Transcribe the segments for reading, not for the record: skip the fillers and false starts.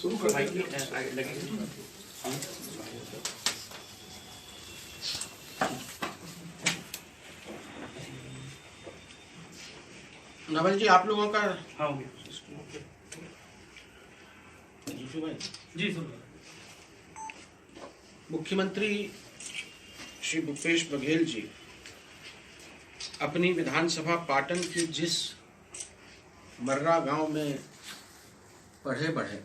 शुरू कर लगे। नवल जी, आप लोगों का हाँ हो गया भाई जी सर। मुख्यमंत्री श्री भूपेश बघेल जी अपनी विधानसभा पाटन के जिस मर्रा गांव में पढ़े बढ़े,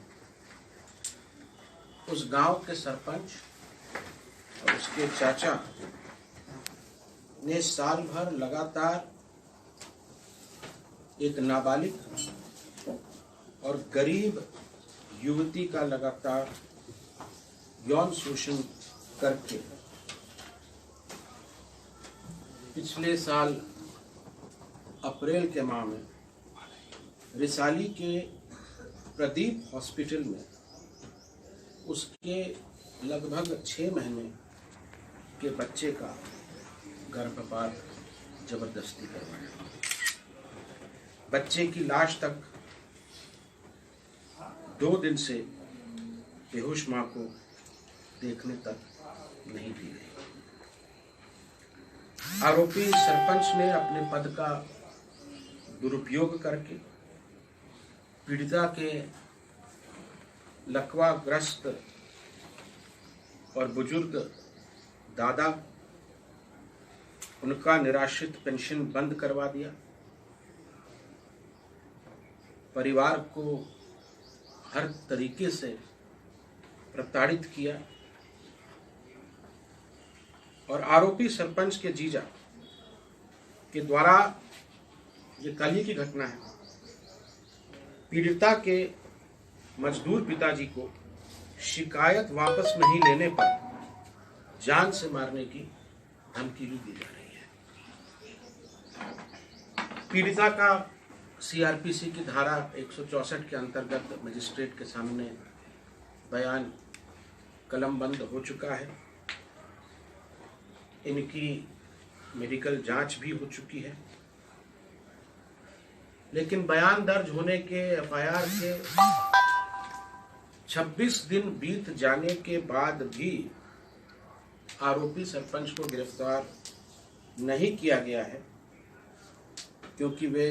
उस गांव के सरपंच और उसके चाचा ने साल भर लगातार एक नाबालिग और गरीब युवती का लगातार यौन शोषण करके पिछले साल अप्रैल के माह में रिसाली के प्रदीप हॉस्पिटल में उसके लगभग 6 महीने के बच्चे का गर्भपात जबरदस्ती करवाया। बच्चे की लाश तक 2 दिन से बेहोश मां को देखने तक नहीं दी गई। आरोपी सरपंच ने अपने पद का दुरुपयोग करके पीड़िता के लकवाग्रस्त और बुजुर्ग दादा उनका निराश्रित पेंशन बंद करवा दिया, परिवार को हर तरीके से प्रताड़ित किया और आरोपी सरपंच के जीजा के द्वारा, ये कल ही की घटना है, पीड़िता के मजदूर पिताजी को शिकायत वापस नहीं लेने पर जान से मारने की धमकी भी दी जा रही है। पीड़िता का सीआरपीसी की धारा 164 के अंतर्गत मजिस्ट्रेट के सामने बयान कलमबंद हो चुका है। इनकी मेडिकल जांच भी हो चुकी है, लेकिन बयान दर्ज होने के एफआईआर के 26 दिन बीत जाने के बाद भी आरोपी सरपंच को गिरफ्तार नहीं किया गया है, क्योंकि वे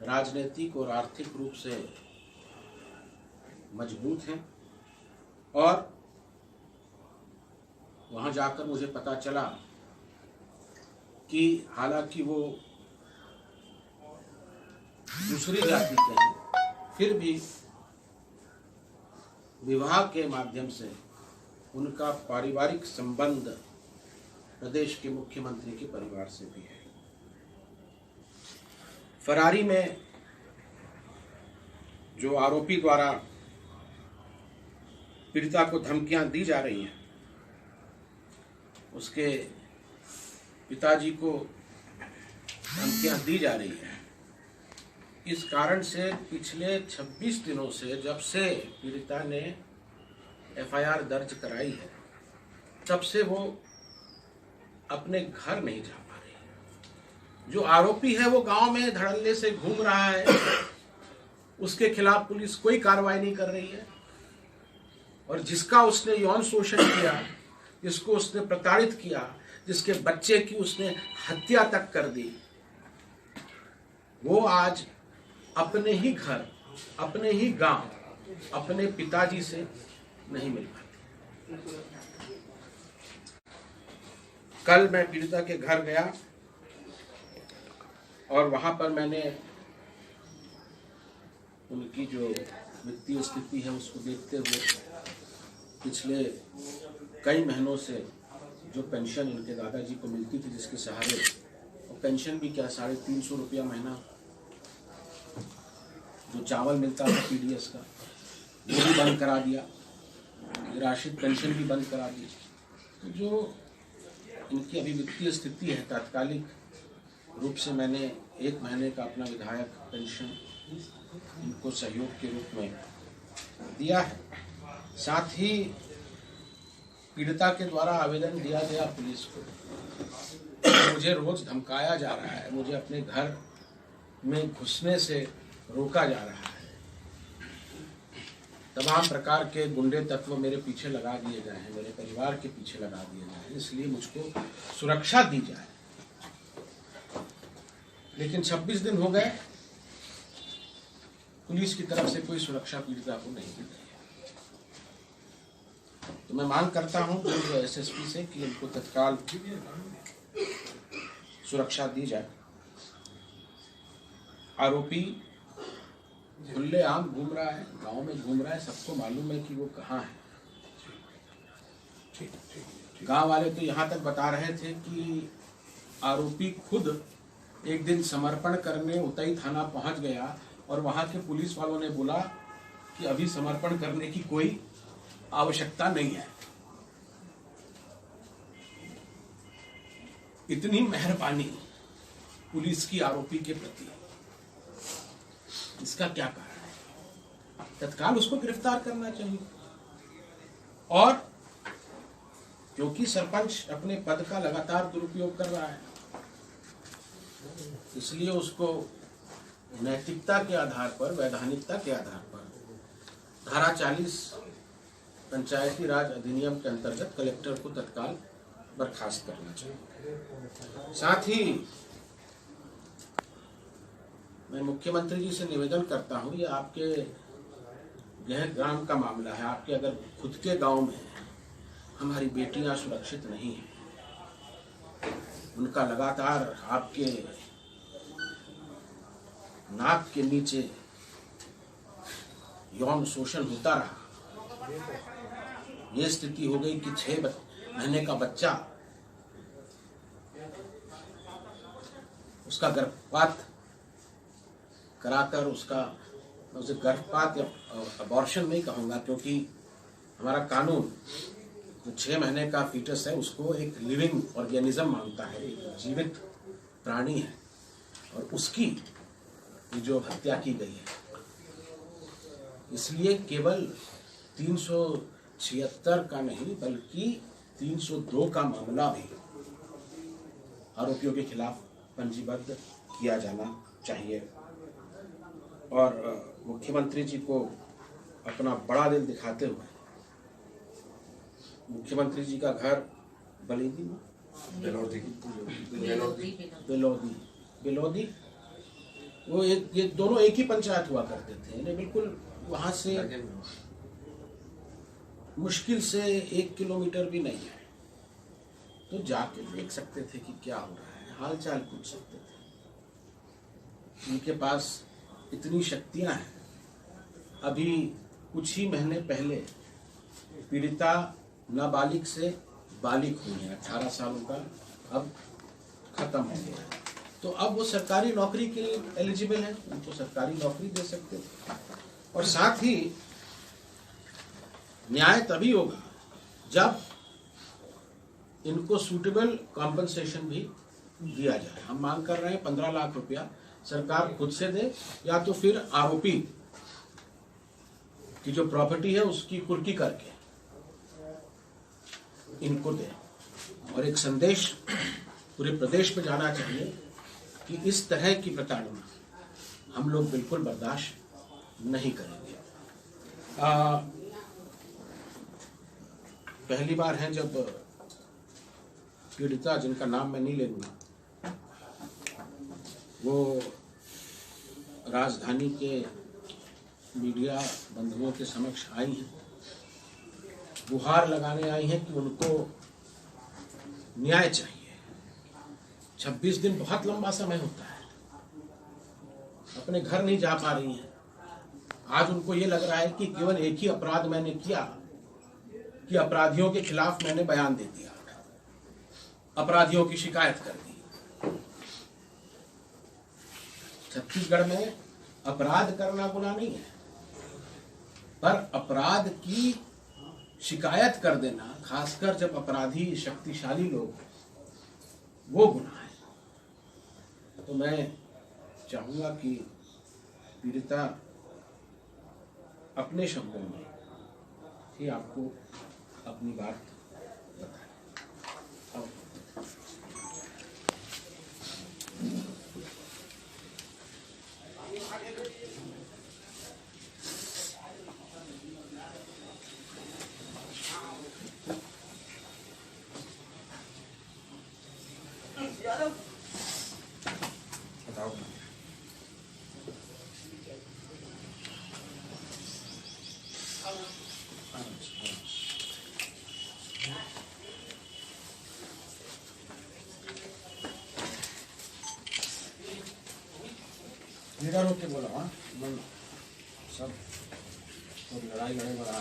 राजनीतिक और आर्थिक रूप से मजबूत हैं। और वहां जाकर मुझे पता चला कि हालांकि वो दूसरी जाति के हैं, फिर भी विवाह के माध्यम से उनका पारिवारिक संबंध प्रदेश के मुख्यमंत्री के परिवार से भी है। फरारी में जो आरोपी द्वारा पीड़िता को धमकियां दी जा रही हैं, उसके पिताजी को धमकियां दी जा रही हैं। इस कारण से पिछले 26 दिनों से, जब से पीड़िता ने एफआईआर दर्ज कराई है, तब से वो अपने घर नहीं जा पा रही है। जो आरोपी है वो गांव में धड़ल्ले से घूम रहा है, उसके खिलाफ पुलिस कोई कार्रवाई नहीं कर रही है। और जिसका उसने यौन शोषण किया, जिसको उसने प्रताड़ित किया, जिसके बच्चे की उसने हत्या तक कर दी, वो आज अपने ही घर, अपने ही गांव, अपने पिताजी से नहीं मिल पाती। कल मैं पीड़िता के घर गया और वहां पर मैंने उनकी जो वित्तीय स्थिति है उसको देखते हुए पिछले कई महीनों से जो पेंशन इनके दादाजी को मिलती थी, जिसके सहारे, और पेंशन भी क्या 350 रुपया महीना जो चावल मिलता था पीडीएस का, वो भी बंद करा दिया, निराश्रित पेंशन भी बंद करा दी। तो जो इनकी अभी वित्तीय स्थिति है, तात्कालिक रूप से मैंने 1 महीने का अपना विधायक पेंशन इनको सहयोग के रूप में दिया है। साथ ही पीड़िता के द्वारा आवेदन दिया गया पुलिस को, मुझे रोज धमकाया जा रहा है, मुझे अपने घर में घुसने से रोका जा रहा है। तमाम प्रकार के गुंडे तत्व मेरे पीछे लगा दिए गए हैं, मेरे परिवार के पीछे लगा दिए गए हैं, इसलिए मुझको सुरक्षा दी जाए। लेकिन 26 दिन हो गए, पुलिस की तरफ से कोई सुरक्षा पीड़िता को नहीं दी गई है। तो मैं मांग करता हूं पूर्व एसएसपी से कि इनको तत्काल सुरक्षा दी जाए। आरोपी खुलेआम घूम रहा है, गांव में घूम रहा है, सबको मालूम है कि वो कहाँ है। गांव वाले तो यहाँ तक बता रहे थे कि आरोपी खुद एक दिन समर्पण करने उतई थाना पहुंच गया और वहां के पुलिस वालों ने बोला कि अभी समर्पण करने की कोई आवश्यकता नहीं है। इतनी मेहरबानी पुलिस की आरोपी के प्रति, इसका क्या कारण है? तत्काल उसको गिरफ्तार करना चाहिए। और क्योंकि सरपंच अपने पद का लगातार दुरुपयोग कर रहा है, इसलिए उसको नैतिकता के आधार पर, वैधानिकता के आधार पर धारा 40 पंचायती राज अधिनियम के अंतर्गत कलेक्टर को तत्काल बर्खास्त करना चाहिए। साथ ही मैं मुख्यमंत्री जी से निवेदन करता हूं, ये आपके गृह ग्राम का मामला है। आपके अगर खुद के गांव में हमारी बेटियां सुरक्षित नहीं हैं, उनका लगातार आपके नाक के नीचे यौन शोषण होता रहा, ये स्थिति हो गई कि 6 महीने का बच्चा, उसका गर्भपात कराकर उसे गर्भपात या अबॉर्शन नहीं कहूँगा, क्योंकि हमारा कानून जो 6 महीने का फीटस है उसको एक लिविंग ऑर्गेनिज्म मानता है, एक जीवित प्राणी है, और उसकी जो हत्या की गई है। इसलिए केवल 376 का नहीं बल्कि 302 का मामला भी आरोपियों के खिलाफ पंजीबद्ध किया जाना चाहिए। और मुख्यमंत्री जी को अपना बड़ा दिल दिखाते हुए, मुख्यमंत्री जी का घर बलीदी में बेलोदी, वो ये दोनों एक ही पंचायत हुआ करते थे, यानी बिल्कुल वहां से मुश्किल से 1 किलोमीटर भी नहीं है। तो जाके देख सकते थे कि क्या हो रहा है, हाल चाल पूछ सकते थे। उनके पास इतनी शक्तियां हैं। अभी कुछ ही महीने पहले पीड़िता नाबालिग से बालिग हुई है, 18 सालों का अब खत्म हो गया। तो अब वो सरकारी नौकरी के लिए एलिजिबल है, उनको सरकारी नौकरी दे सकते थे। और साथ ही न्याय तभी होगा जब इनको सूटेबल कॉम्पनसेशन भी दिया जाए। हम मांग कर रहे हैं 15 लाख रुपया सरकार खुद से दे, या तो फिर आरोपी की जो प्रॉपर्टी है उसकी कुर्की करके इनको दे। और एक संदेश पूरे प्रदेश में जाना चाहिए कि इस तरह की प्रताड़ना हम लोग बिल्कुल बर्दाश्त नहीं करेंगे। पहली बार है जब पीड़िता, जिनका नाम मैं नहीं लेंगे, वो राजधानी के मीडिया बंधुओं के समक्ष आई हैं, गुहार लगाने आई हैं कि उनको न्याय चाहिए। 26 दिन बहुत लंबा समय होता है, अपने घर नहीं जा पा रही हैं। आज उनको ये लग रहा है कि केवल एक ही अपराध मैंने किया कि अपराधियों के खिलाफ मैंने बयान दे दिया, अपराधियों की शिकायत कर दी। छत्तीसगढ़ में अपराध करना गुनाह नहीं है, पर अपराध की शिकायत कर देना, खासकर जब अपराधी शक्तिशाली लोग, वो गुनाह है। तो मैं चाहूंगा कि पीड़िता अपने शब्दों में ही आपको अपनी बात बताए। निडर होके बोला, हाँ मन सब तो लड़ाई लड़े बड़ा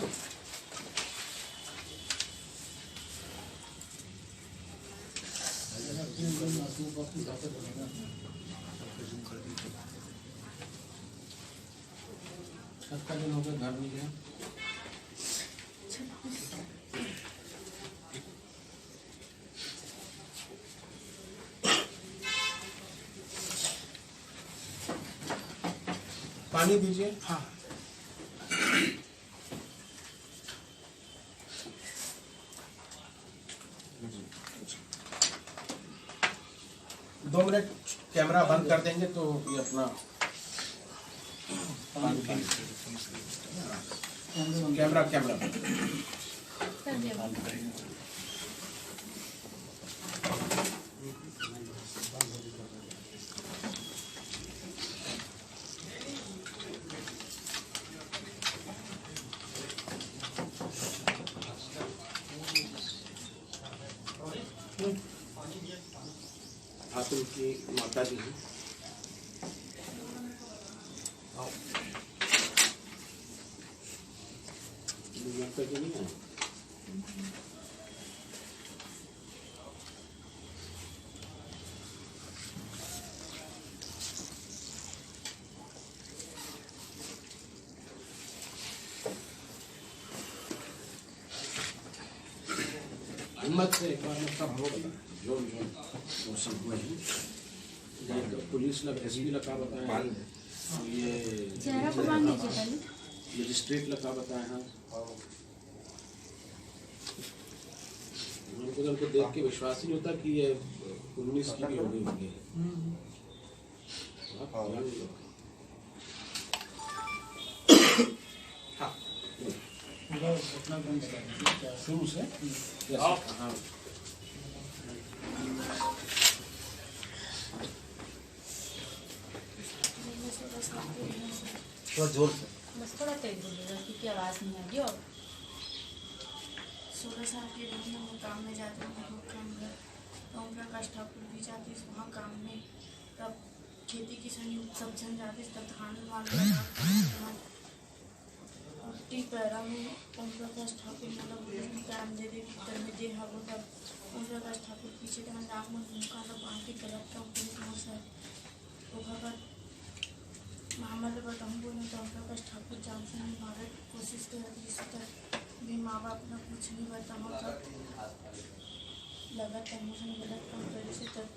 कितना दिन हो गया घर नहीं गया? पानी दीजिए। हाँ। दो मिनट कैमरा बंद कर देंगे तो ये अपना कैमरा ठाकुर की माता जी हैं। माता जी नहीं है। हिम्मत से एक बार मतलब हो गया जो वो सब हुए हैं। तो पुलिस लगा, एसपी लगा बताया, ये मजिस्ट्रेट लगा बताया है। उनको देख के विश्वास ही नहीं होता कि ये 19 की भी हो गई होगी। शुरू से थोड़ा जोर से, बस थोड़ा तेज बोलिएगा क्योंकि आवाज़ नहीं आ रही। और 16 साल के बाद मैं काम में जाती हूँ, काम घर ओम प्रकाश ठाकुर भी जाती वहाँ काम में। तब खेती किसानी सब जन जाते, तब धान वाल टी पैरा में ओम प्रकाश ठाकुर मतलब काम दे भीतर में दे हागो। तब ओम प्रकाश ठाकुर पीछे नाक में मुँह बांध के गलत काम कर हमारे बताऊँ बोले तो ओम प्रकाश ठाकुर जान से नहीं मारे कोशिश कर भी माँ बाप ने कुछ नहीं बताऊँ। तब लगातार मौसम गलत काम करे से तब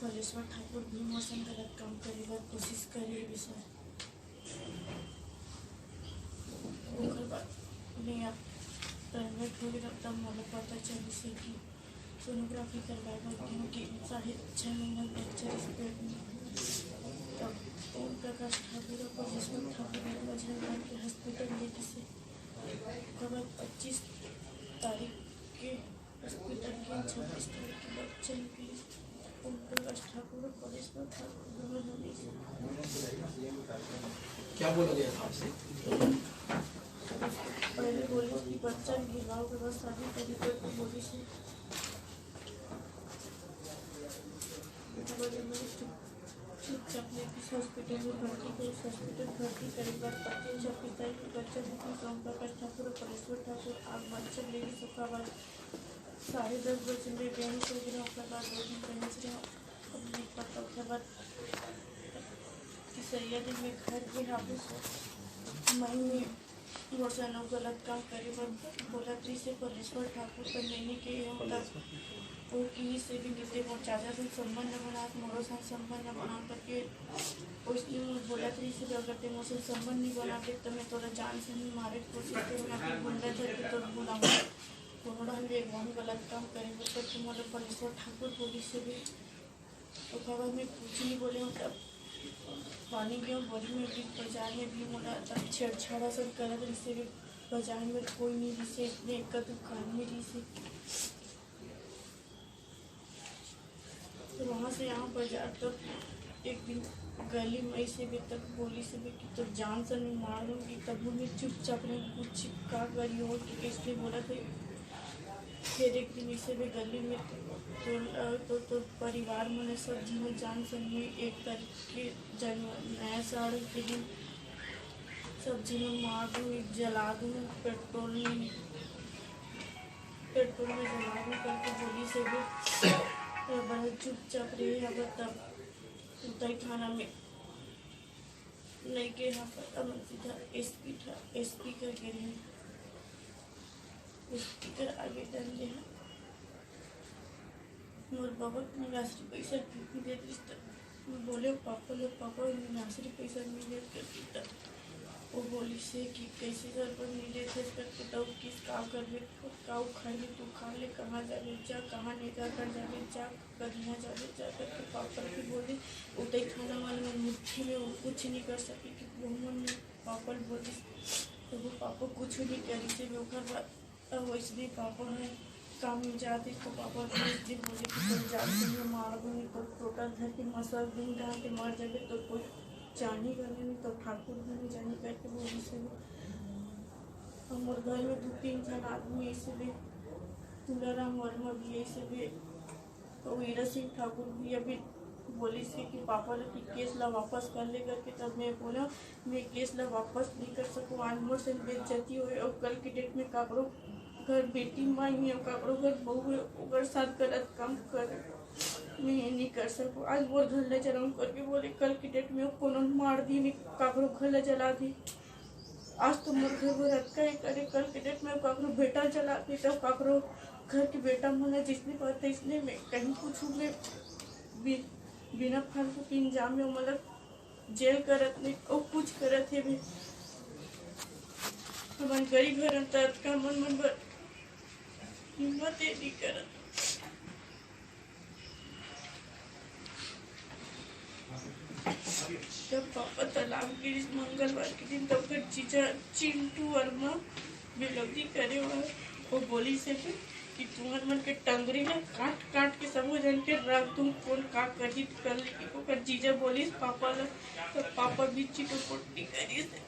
कलेश्वर ठाकुर भी मौसम गलत काम करे बार कोशिश करे विषय प्राइवेट हो गया। तब मुझे पता चली से कि सोनोग्राफी करवाए क्योंकि 6.5 महीना लेक्चर स्पेड में। तब ओम प्रकाश ठाकुर और कलेश्वर ठाकुर के हॉस्पिटल लेके से 25 तारीख के हॉस्पिटल के 26 तारीख के बाद चल गई। ओम प्रकाश ठाकुर और कलेश्वर ठाकुर दोनों होने से क्या बोला गया था आपसे? पहले बोली कि बच्चा गिराव के बाद शादी करी तो बोली से चुपचाप लेके हॉस्पिटल में भर्ती कर हॉस्पिटल भर्ती करे बाद 25 तारीख के बच्चा ओम प्रकाश ठाकुर और कलेश्वर ठाकुर आग बच्चा लेके सुखा बाद 10:30 बजे में बहन को गिरा। उसके बाद 2 दिन पहले से अपने पता उसके बाद कि सैयद में घर के हाफिज महीने मोशन गलत काम करे बोला थी से कलेश्वर ठाकुर पर नहीं के और की से भी मिलते वो चाचा से संबंध बना मोरो साथ संबंध बना करके उसने बोला थी से अगर ते मोसे संबंध नहीं बनाते तो मैं तोरा जान से नहीं मारे कोशिश करूँगा कि गुंडा थे तो बुलाऊँगा दोनों हम एक वहाँ गलत काम करेंगे तो तुम बोले कलेश्वर ठाकुर पुलिस से भी तो खबर में कुछ नहीं बोले तब पानी गया बड़ी में भी बाजार में भी मोला तब छेड़छाड़ा सब कर रही से भी बाजार में कोई नहीं रही से एक का दुकान में रही से तो वहाँ से यहाँ बाजार तक एक दिन गली में से भी तक बोली से भी कि तो जान से नहीं मार दूंगी, तब वो चुपचाप ने कुछ का करी हो कि इसलिए बोला था। फिर एक दिन इसे भी गली में तो परिवार में सब जीवन जान से में एक तारीख के नया साल के दिन सब जीवन मार दूँ, जला दूँ, पेट्रोल में जला दूँ करके बोली से भी बड़ा चुपचाप रही। अब तब उतर थाना में नहीं के यहाँ पर अमन सीधा एसपी कर गिरी, एसपी कर आगे डर गया। मोर बाबा निराश्री पैसा दे दी, बोले पापा निराश्री पैसा मिले कर दी। वो बोली से कि कैसे घर पर मिले थे करके तो किस का कर काऊ खाली तू खा ले, कहाँ जावे जा, कहाँ लेकर कर जावे जा, कहीं जावे जा करके पापा की बोली। उतर खाना वाले में मुट्ठी में वो कुछ नहीं कर सके कि मोहम्मद ने पापा बोली तो वो पापा कुछ नहीं करी से वैसे पापा है काम में जाते तो पापा बोले कि तुम जाते मार दूँगी तो टोटल घर के मसल दूँ डाल के मार जाए तो कोई जानी करने नहीं तो ठाकुर भी जानी करके बोली से हमारे घर में 2-3 जन आदमी ऐसे भी तुलाराम वर्मा भी ऐसे भी तो वीरा सिंह ठाकुर भी अभी बोली से कि पापा ने कि केस ला वापस कर ले करके। तब मैं बोला मैं केस ला वापस नहीं कर सकूँ, आनमोर से बेइज्जती हुई और कल की डेट में काकड़ों घर बेटी माई है और काकड़ों घर बहू है और साथ गलत काम कर मैं ये नहीं कर सकूँ। आज वो घर ले जलाऊँ करके बोले कल की डेट में कोनो मार दी नहीं, काकड़ों घर ले जला दी। आज तो मोर घर वो रखा है करे, कल की डेट में काकड़ों बेटा जला दी तब काकड़ों घर के बेटा होना जिसने पता इसने मैं कहीं कुछ में बिना फालतू के इंजाम में मतलब जेल करत नहीं और कुछ करत है भी हमारे गरीब घर अंतर का मन भर हिम्मत नहीं करत। जब पापा तालाब के मंगलवार के दिन तब फिर जीजा चिंटू वर्मा बेलौती करे वो बोली से फिर कि तुम्हारे मन के टंगरी में काट के सब जन के रख दूँ कौन का करी कर ले कर जीजा बोली पापा ला तो पापा भी चिटो पोटी करी से।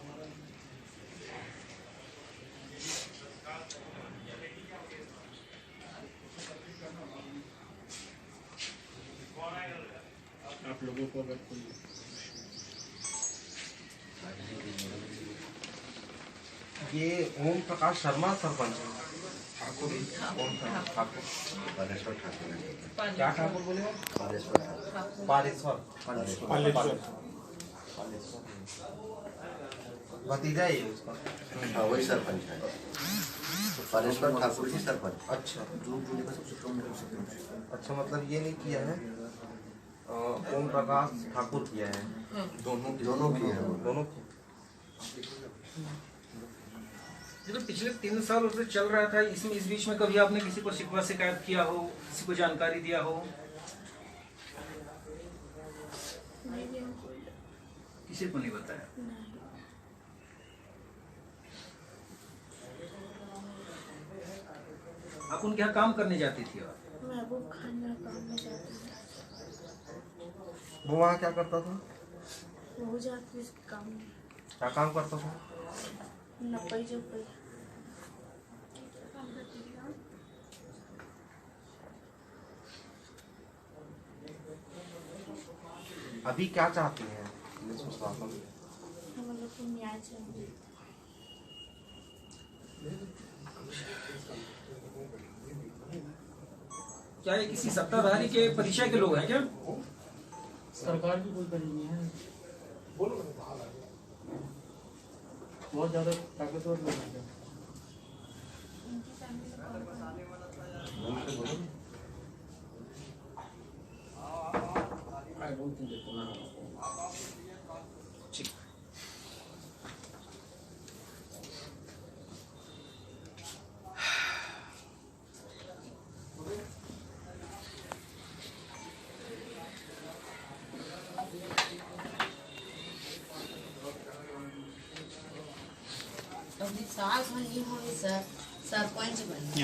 आप लोगों को अगर कोई ये ओम प्रकाश शर्मा सरपंच है। ठाकुर ओम ठाकुर पालेश्वर ठाकुर क्या ठाकुर बोले हो? पालेश्वर पालेश्वर भतीजा ही है उसका। हाँ वही सरपंच है पालेश्वर ठाकुर जी सरपंच। अच्छा अच्छा मतलब ये नहीं किया है ओम प्रकाश ठाकुर किया है। दोनों किए हैं वो। दोनों ये तो पिछले 3 साल से चल रहा था। इसमें इस बीच में कभी आपने किसी को शिकवा शिकायत किया हो, किसी को जानकारी दिया हो? किसी को नहीं बताया? आप उनके यहाँ काम करने जाती थी? और मैं वो खाना काम में जाती थी। वो वहाँ क्या करता था? वो जाती थी काम में। क्या काम करता था? नपई जपई। अभी क्या चाहती हैं पुलिस प्रशासन? हम लोग को न्याय चाहिए। क्या ये किसी सत्ताधारी के परिचय के लोग हैं क्या? सरकार की कोई कमी नहीं है। बहुत ज्यादा ताकतवर लोग हैं। सास बनी हो सरपंच बनी।